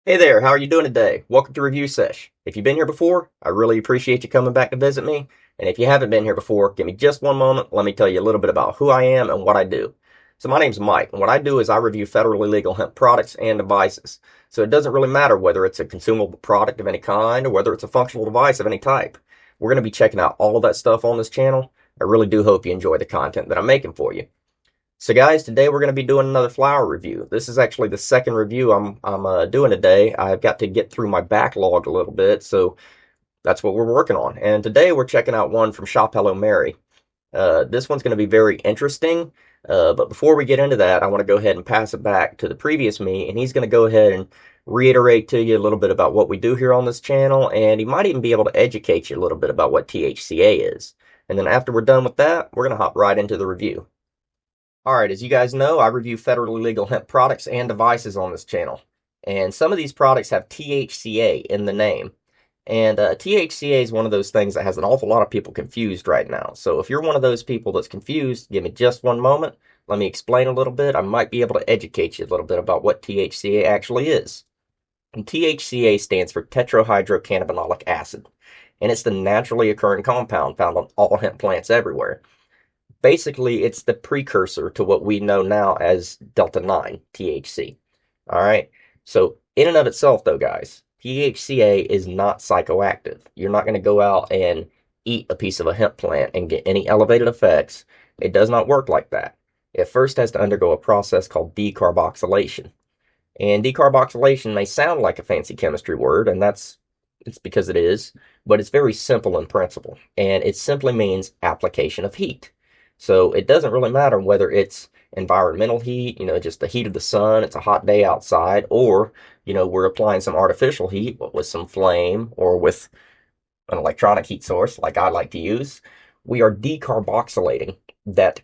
Hey there, how are you doing today? Welcome to Review Sesh. If you've been here before, I really appreciate you coming back to visit me. And if you haven't been here before, give me just one moment. Let me tell you a little bit about who I am and what I do. So my name's Mike, and what I do is I review federally legal hemp products and devices. So it doesn't really matter whether it's a consumable product of any kind or whether it's a functional device of any type. We're going to be checking out all of that stuff on this channel. I really do hope you enjoy the content that I'm making for you. So guys, today we're going to be doing another flower review. This is actually the second review I'm doing today. I've got to get through my backlog a little bit, so that's what we're working on. And today we're checking out one from ShopHelloMary. This one's going to be very interesting, but before we get into that, I want to go ahead and pass it back to the previous me, and he's going to go ahead and reiterate to you a little bit about what we do here on this channel, and he might even be able to educate you a little bit about what THCa is. And then after we're done with that, we're going to hop right into the review. Alright, as you guys know, I review federally legal hemp products and devices on this channel. And some of these products have THCA in the name. And THCA is one of those things that has an awful lot of people confused right now. So if you're one of those people that's confused, give me just one moment. Let me explain a little bit. I might be able to educate you a little bit about what THCA actually is. And THCA stands for tetrahydrocannabinolic acid. And it's the naturally occurring compound found on all hemp plants everywhere. Basically, it's the precursor to what we know now as Delta 9, THC. All right. So, in and of itself, though, guys, THCA is not psychoactive. You're not going to go out and eat a piece of a hemp plant and get any elevated effects. It does not work like that. It first has to undergo a process called decarboxylation. And decarboxylation may sound like a fancy chemistry word, and it's because it is, but it's very simple in principle. And it simply means application of heat. So it doesn't really matter whether it's environmental heat, just the heat of the sun, it's a hot day outside, or, we're applying some artificial heat with some flame or with an electronic heat source like I like to use. We are decarboxylating that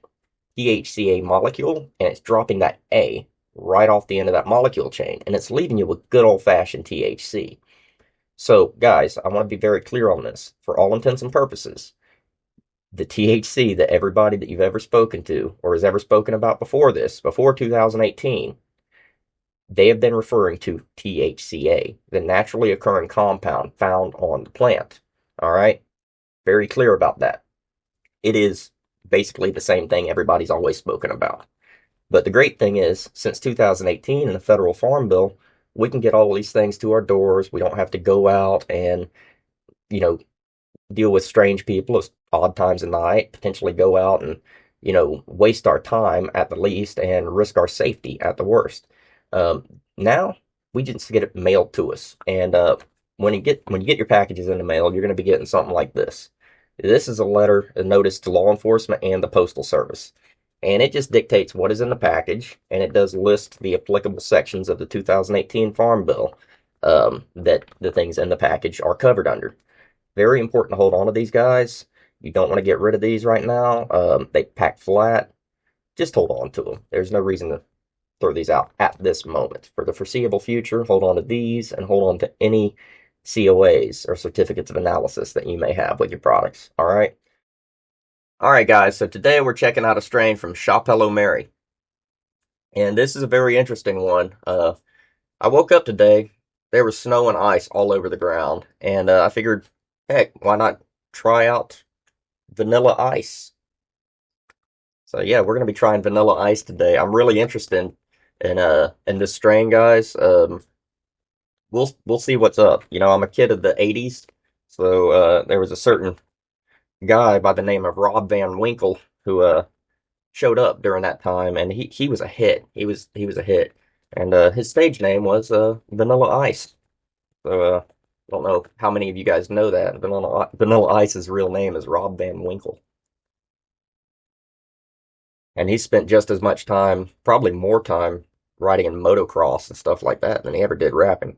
THCA molecule, and it's dropping that A right off the end of that molecule chain, and it's leaving you with good old-fashioned THC. So, guys, I want to be very clear on this. For all intents and purposes, the THC that everybody that you've ever spoken to or has ever spoken about before this, before 2018, they have been referring to THCA, the naturally occurring compound found on the plant. All right? Very clear about that. It is basically the same thing everybody's always spoken about. But the great thing is, since 2018 in the federal farm bill, we can get all these things to our doors. We don't have to go out and, you know, deal with strange people at odd times of night, potentially go out and, waste our time at the least and risk our safety at the worst. Now we just get it mailed to us, and when you get your packages in the mail, you're going to be getting something like this. This is a notice to law enforcement and the postal service, and it just dictates what is in the package, and it does list the applicable sections of the 2018 Farm Bill that the things in the package are covered under. Very important to hold on to these guys. You don't want to get rid of these right now. They pack flat. Just hold on to them. There's no reason to throw these out at this moment. For the foreseeable future, hold on to these and hold on to any COAs or certificates of analysis that you may have with your products. All right. All right, guys. So today we're checking out a strain from ShopHelloMary, and this is a very interesting one. I woke up today. There was snow and ice all over the ground, and I figured, heck, why not try out vanilla ice? So yeah, we're gonna be trying vanilla ice today. I'm really interested in this strain, guys. We'll see what's up. I'm a kid of the '80s, so there was a certain guy by the name of Rob Van Winkle who showed up during that time, and he was a hit. He was a hit, and his stage name was Vanilla Ice. So I don't know how many of you guys know that Vanilla Ice's real name is Rob Van Winkle. And he spent just as much time, probably more time, riding in motocross and stuff like that than he ever did rapping.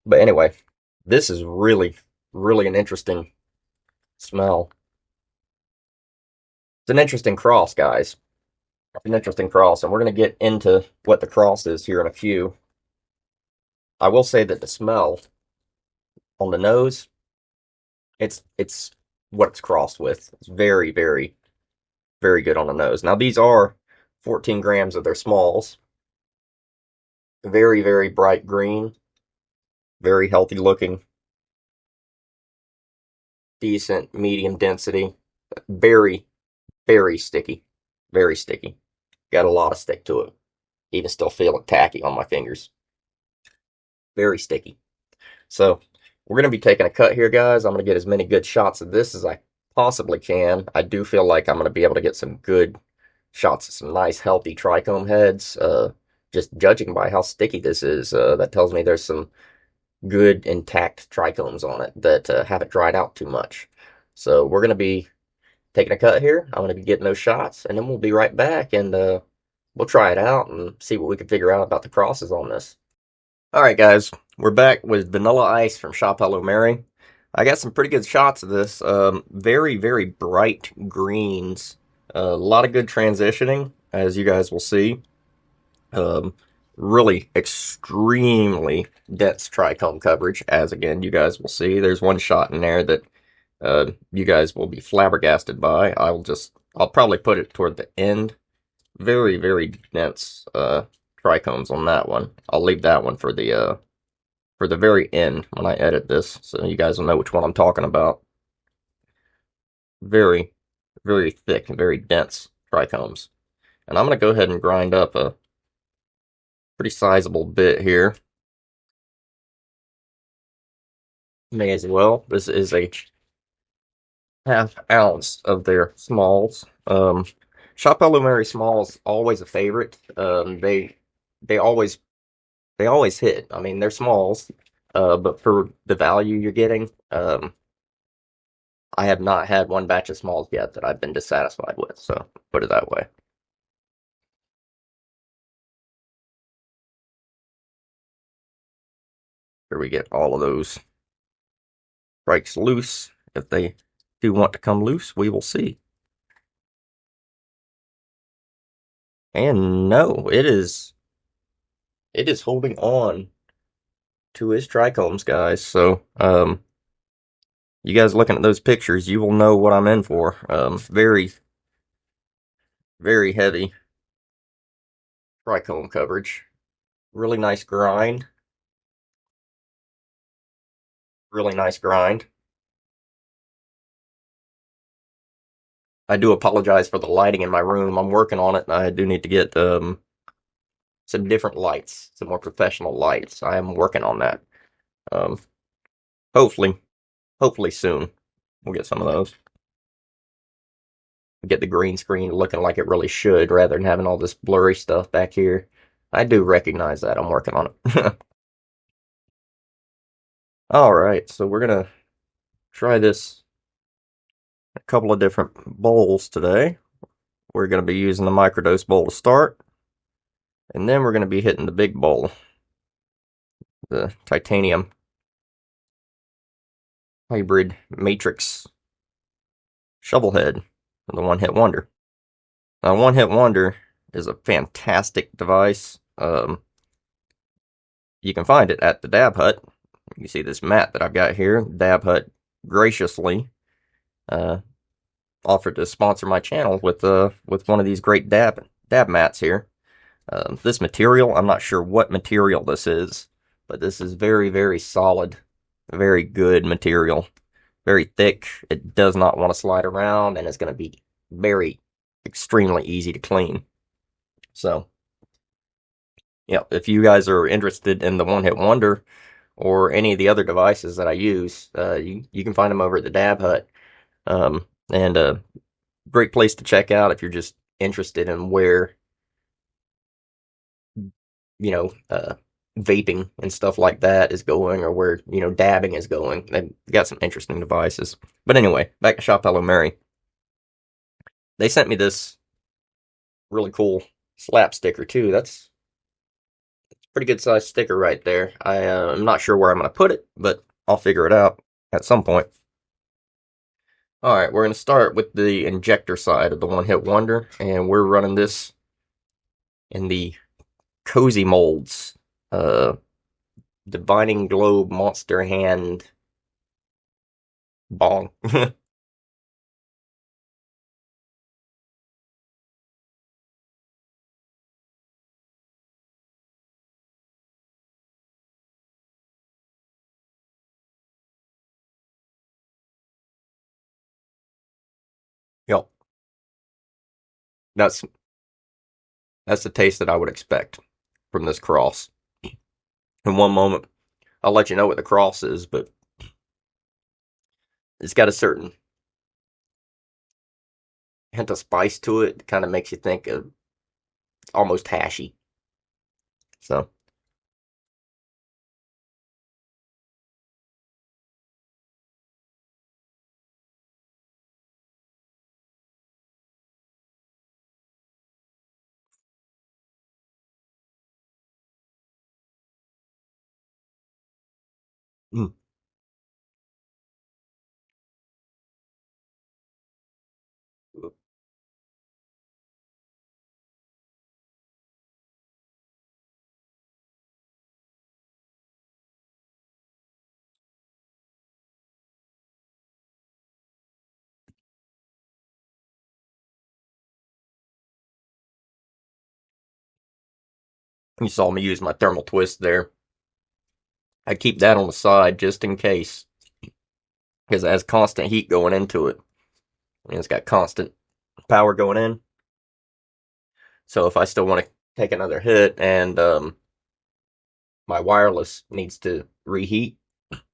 But anyway, this is really, really an interesting smell. It's an interesting cross, guys. It's an interesting cross, and we're going to get into what the cross is here in a few. I will say that the smell on the nose, it's what it's crossed with. It's very, very, very good on the nose. Now, these are 14 grams of their smalls. Very, very bright green, very healthy looking, decent medium density, very, very sticky, very sticky. Got a lot of stick to it. Even still feel it tacky on my fingers. Very sticky. So we're going to be taking a cut here, guys. I'm going to get as many good shots of this as I possibly can. I do feel like I'm going to be able to get some good shots of some nice, healthy trichome heads. Just judging by how sticky this is, that tells me there's some good, intact trichomes on it that haven't dried out too much. So we're going to be taking a cut here. I'm going to be getting those shots, and then we'll be right back, and we'll try it out and see what we can figure out about the crosses on this. All right, guys, we're back with Vanilla Ice from ShopHelloMary. I got some pretty good shots of this. Very, very bright greens. A lot of good transitioning, as you guys will see. Um, really extremely dense trichome coverage, as again, you guys will see. There's one shot in there that you guys will be flabbergasted by. I'll probably put it toward the end. Very, very dense trichomes on that one. I'll leave that one for the very end when I edit this, so you guys will know which one I'm talking about. Very, very thick and very dense trichomes. And I'm going to go ahead and grind up a pretty sizable bit here. May as well. This is a half ounce of their smalls. Shop Mary smalls always a favorite. They always hit. I mean, they're smalls, but for the value you're getting, I have not had one batch of smalls yet that I've been dissatisfied with. So put it that way. Here we get all of those strikes loose. If they do want to come loose, we will see. And no, it is holding on to his trichomes, guys. So you guys looking at those pictures, you will know what I'm in for. Very, very heavy trichome coverage. Really nice grind. Really nice grind. I do apologize for the lighting in my room. I'm working on it. I do need to get some different lights, some more professional lights. I am working on that. Um, hopefully, hopefully soon we'll get some of those. Get the green screen looking like it really should, rather than having all this blurry stuff back here. I do recognize that. I'm working on it. All right, so we're gonna try this a couple of different bowls today. We're gonna be using the microdose bowl to start, and then we're gonna be hitting the big bowl, the titanium hybrid matrix shovelhead, the one hit wonder. Now, one hit wonder is a fantastic device. You can find it at the Dab Hut. You see this mat that I've got here. Dab Hut graciously uh, offered to sponsor my channel with one of these great dab mats here. This material, I'm not sure what material this is, but this is very, very solid, very good material. Very thick. It does not want to slide around, and it's going to be very, extremely easy to clean. So, yeah, if you guys are interested in the One Hit Wonder or any of the other devices that I use, you can find them over at the Dab Hut. And great place to check out if you're just interested in where, you know, vaping and stuff like that is going, or where, dabbing is going. They've got some interesting devices. But anyway, back to Shop Hello Mary. They sent me this really cool slap sticker too. That's a pretty good sized sticker right there. I'm not sure where I'm going to put it, but I'll figure it out at some point. All right, we're going to start with the injector side of the One Hit Wonder, and we're running this in the Cozy Molds Divining Globe Monster Hand Bong. That's that's the taste that I would expect from this cross. In one moment, I'll let you know what the cross is, but it's got a certain hint of spice to it. Kind of makes you think of almost hashy. So, mm. You saw me use my thermal twist there. I keep that on the side just in case, because it has constant heat going into it, and it's got constant power going in. So if I still want to take another hit and my wireless needs to reheat,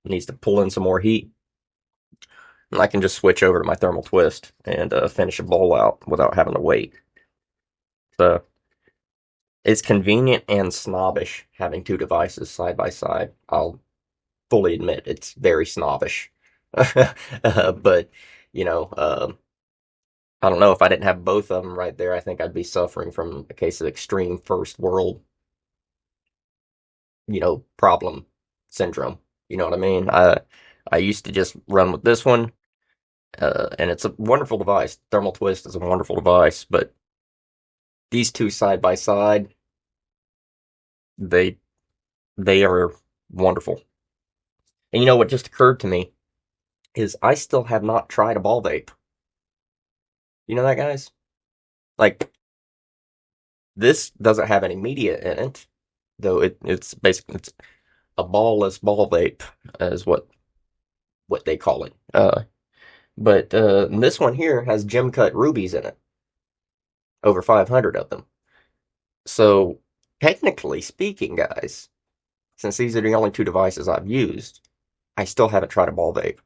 needs to pull in some more heat, and I can just switch over to my thermal twist and finish a bowl out without having to wait. So it's convenient and snobbish having two devices side by side. I'll fully admit it's very snobbish. But, you know, I don't know if I didn't have both of them right there. I think I'd be suffering from a case of extreme first world, problem syndrome. You know what I mean? I used to just run with this one, and it's a wonderful device. Thermal Twist is a wonderful device, but these two side by side, they they are wonderful. And you know what just occurred to me is I still have not tried a ball vape. You know that, guys? Like, this doesn't have any media in it, though it's basically it's a ballless ball vape, is what they call it. But this one here has gem cut rubies in it, over 500 of them. So technically speaking, guys, since these are the only two devices I've used, I still haven't tried a ball vape.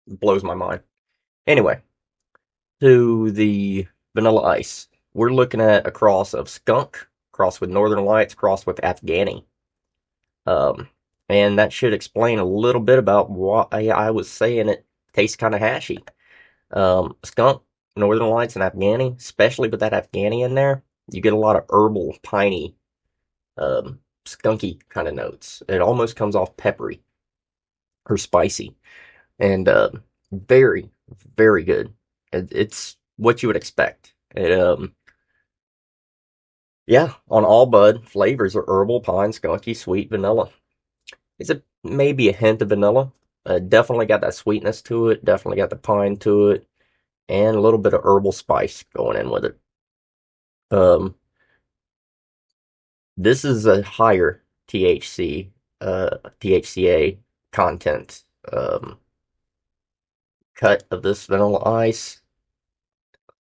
It blows my mind. Anyway, to the vanilla ice. We're looking at a cross of skunk, cross with Northern Lights, cross with Afghani. Um, and that should explain a little bit about why I was saying it tastes kind of hashy. Skunk, Northern Lights, and Afghani, especially with that Afghani in there, you get a lot of herbal, piney, skunky kind of notes. It almost comes off peppery or spicy, and very, very good. It's what you would expect. Yeah, on all bud, flavors are herbal, pine, skunky, sweet, vanilla. It's maybe a hint of vanilla. Definitely got that sweetness to it. Definitely got the pine to it, and a little bit of herbal spice going in with it. Um, this is a higher THCa content cut of this vanilla ice.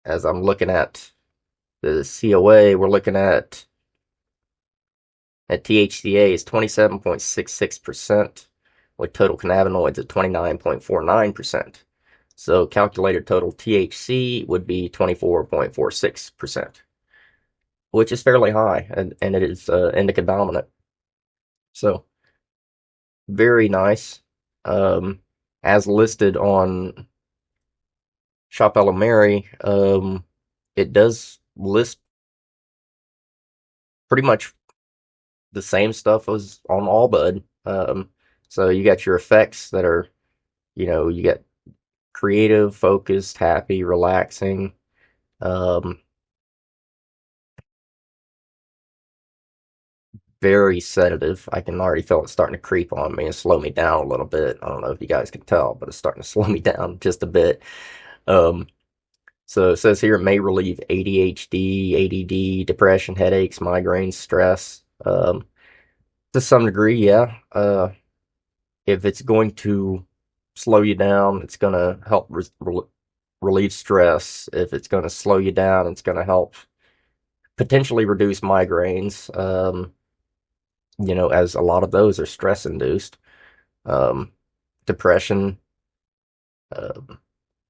As I'm looking at the COA, we're looking at THCa is 27.66%, with total cannabinoids at 29.49%. So calculated total THC would be 24.46%, which is fairly high, and it is indica dominant. So very nice. Um, as listed on ShopHelloMary, it does list pretty much the same stuff as on Allbud. So you got your effects that are, you get creative, focused, happy, relaxing. Um, Very sedative. I can already feel it starting to creep on me and slow me down a little bit. I don't know if you guys can tell, but it's starting to slow me down just a bit. Um, so it says here it may relieve ADHD, ADD, depression, headaches, migraines, stress. To some degree, yeah. If it's going to slow you down, it's going to help relieve stress, if it's going to slow you down, it's going to help potentially reduce migraines. As a lot of those are stress induced. Um, Depression, uh,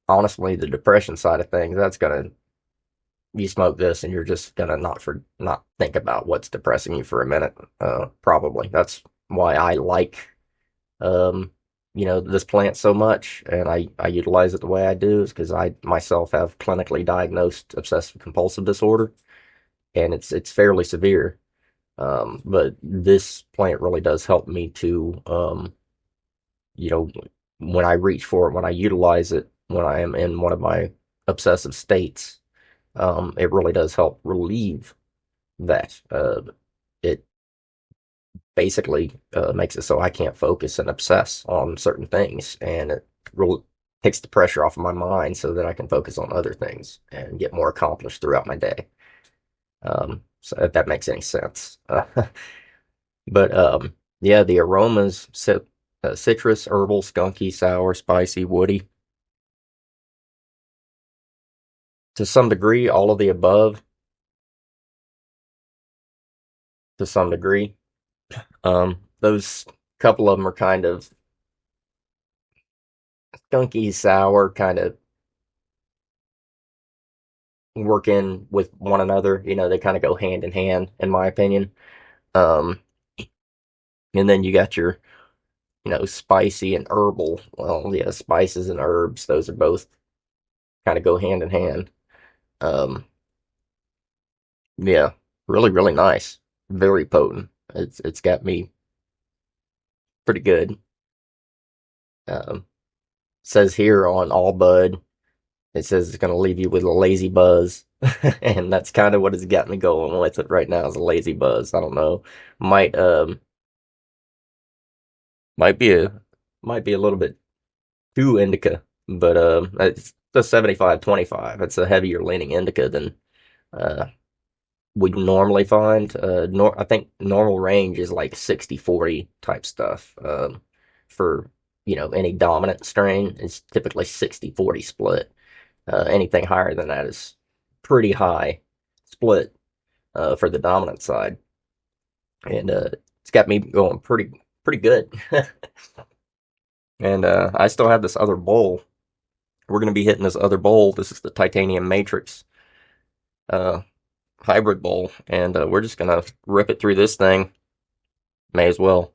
honestly, the depression side of things, that's gonna you smoke this and you're just gonna not think about what's depressing you for a minute. Probably that's why I like this plant so much, and I utilize it the way I do is because I myself have clinically diagnosed obsessive compulsive disorder, and it's fairly severe. But this plant really does help me to you know, when I reach for it, when I utilize it, when I am in one of my obsessive states, it really does help relieve that. It basically makes it so I can't focus and obsess on certain things, and it really takes the pressure off of my mind so that I can focus on other things and get more accomplished throughout my day. So if that makes any sense. But yeah, the aromas, citrus, herbal, skunky, sour, spicy, woody. To some degree, all of the above, to some degree. Those couple of them are kind of skunky, sour, kind of work in with one another. They kind of go hand in hand, in my opinion. Um, and then you got your, spicy and herbal. Well, yeah, spices and herbs, those are both kind of go hand in hand. Um, yeah, really, really nice. Very potent. It's got me pretty good. Um, Says here on All Bud, it says it's going to leave you with a lazy buzz. And that's kind of what has got me going with it right now is a lazy buzz. I don't know. Might might be a might be a little bit too indica, but it's the 75-25. It's a heavier leaning indica than uh we normally find. I think normal range is like 60-40 type stuff. For any dominant strain is typically 60-40 split. Anything higher than that is pretty high split for the dominant side, and it's got me going pretty good. And I still have this other bowl. We're going to be hitting this other bowl. This is the titanium matrix uh, hybrid bowl, and we're just going to rip it through this thing. May as well.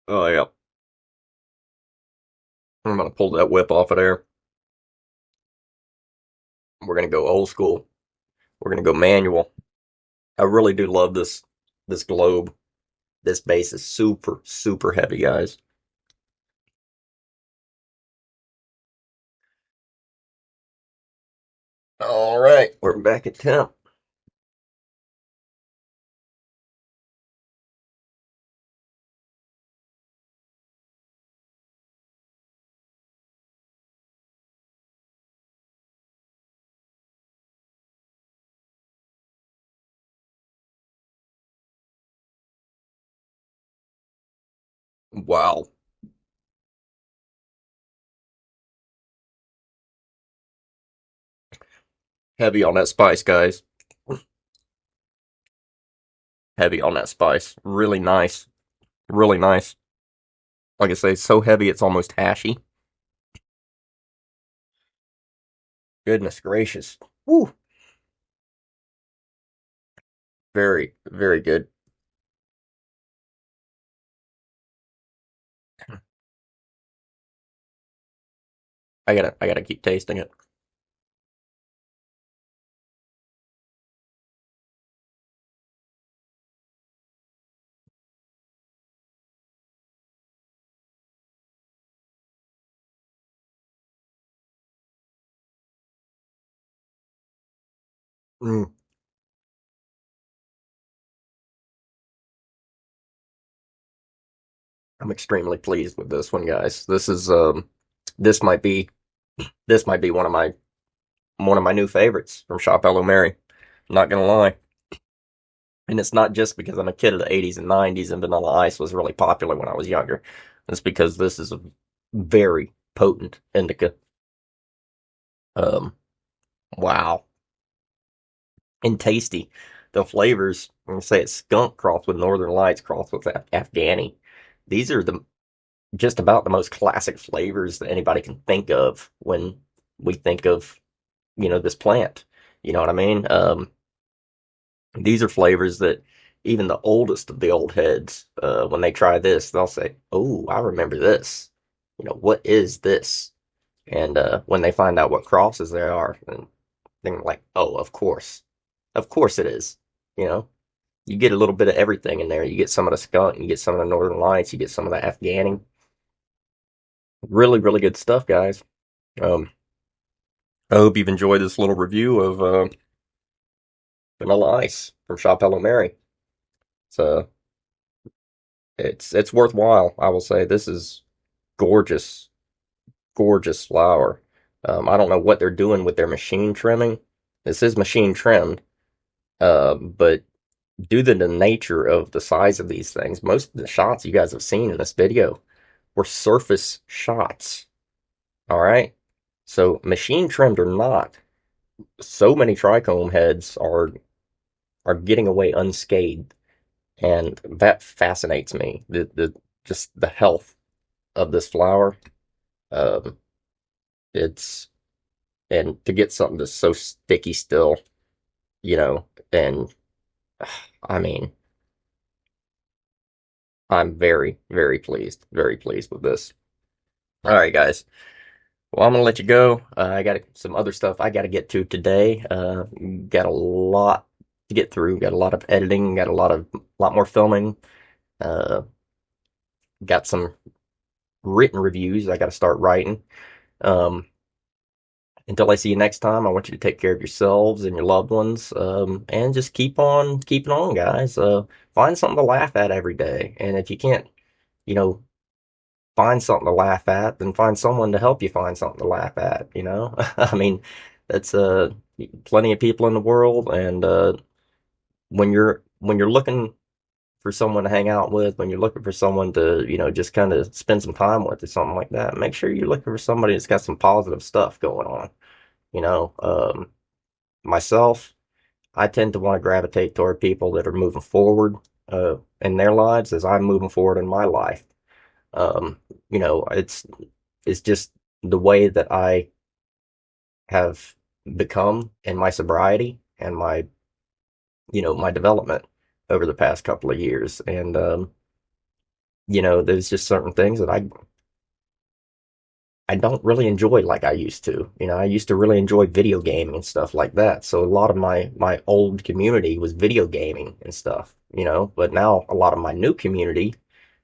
Oh yeah, I'm going to pull that whip off of there. We're going to go old school. We're going to go manual. I really do love this globe. This base is super super heavy, guys. All right, we're back at temp. Wow, heavy on that spice, guys. Heavy on that spice. Really nice. Really nice. Like I say, so heavy it's almost ashy. Goodness gracious. Woo. Very, very good. I gotta keep tasting it. Mm, I'm extremely pleased with this one, guys. This might be one of my one of my new favorites from ShopHelloMary. I'm not gonna lie. And it's not just because I'm a kid of the 80s and 90s and Vanilla Ice was really popular when I was younger. It's because this is a very potent indica. Um, wow. And tasty. The flavors, I'm gonna say it's skunk crossed with Northern Lights crossed with Afghani. These are the just about the most classic flavors that anybody can think of when we think of, this plant. You know what I mean? These are flavors that even the oldest of the old heads, when they try this, they'll say, "Oh, I remember this. What is this?" And when they find out what crosses they are, and they're like, "Oh, of course it is." You know, you get a little bit of everything in there. You get some of the skunk, you get some of the Northern Lights, you get some of the Afghani. Really, really good stuff, guys. Um, I hope you've enjoyed this little review of Vanilla Ice from Shop Hello Mary. So it's worthwhile. I will say this is gorgeous, gorgeous flower. I don't know what they're doing with their machine trimming. This is machine trimmed, but due to the nature of the size of these things, most of the shots you guys have seen in this video were surface shots. All right. So machine trimmed or not, so many trichome heads are getting away unscathed, and that fascinates me. The just the health of this flower. Um, it's and to get something that's so sticky still, and I mean, I'm very pleased with this. All right, guys. Well, I'm gonna let you go. I got some other stuff I got to get to today. Got a lot to get through. Got a lot of editing. Got a lot more filming. Uh, got some written reviews I got to start writing. Um, until I see you next time, I want you to take care of yourselves and your loved ones, and just keep on keeping on, guys. Find something to laugh at every day, and if you can't, you know, find something to laugh at, then find someone to help you find something to laugh at. I mean, that's plenty of people in the world, and when you're looking for someone to hang out with, when you're looking for someone to, just kind of spend some time with or something like that, make sure you're looking for somebody that's got some positive stuff going on. You know, myself, I tend to want to gravitate toward people that are moving forward in their lives as I'm moving forward in my life. Um, it's just the way that I have become in my sobriety and my development over the past couple of years. And there's just certain things that I don't really enjoy like I used to. I used to really enjoy video gaming and stuff like that. So a lot of my old community was video gaming and stuff, but now a lot of my new community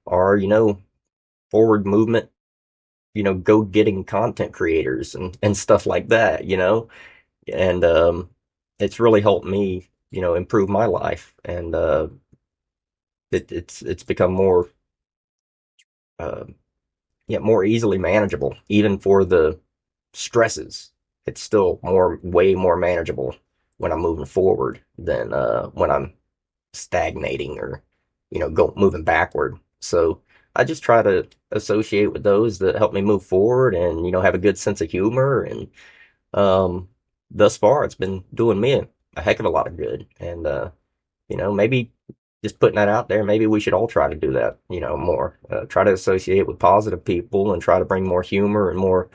are, forward movement, go getting content creators and stuff like that, and it's really helped me, improve my life, and it's become more uh, yeah, more easily manageable, even for the stresses. It's still way more manageable when I'm moving forward than when I'm stagnating or, moving backward. So I just try to associate with those that help me move forward and, have a good sense of humor. And thus far, it's been doing me a heck of a lot of good. And, maybe just putting that out there, maybe we should all try to do that, more. Try to associate with positive people and try to bring more humor and more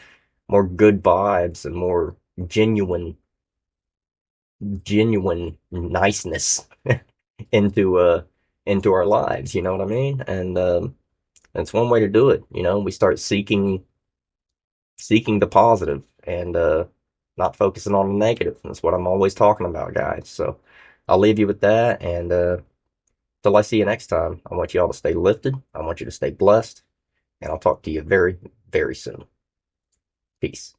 good vibes and more genuine niceness into into our lives. You know what I mean? And that's one way to do it. We start seeking the positive and not focusing on the negative. That's what I'm always talking about, guys. So I'll leave you with that, and till I see you next time, I want you all to stay lifted. I want you to stay blessed, and I'll talk to you very, very soon. Peace.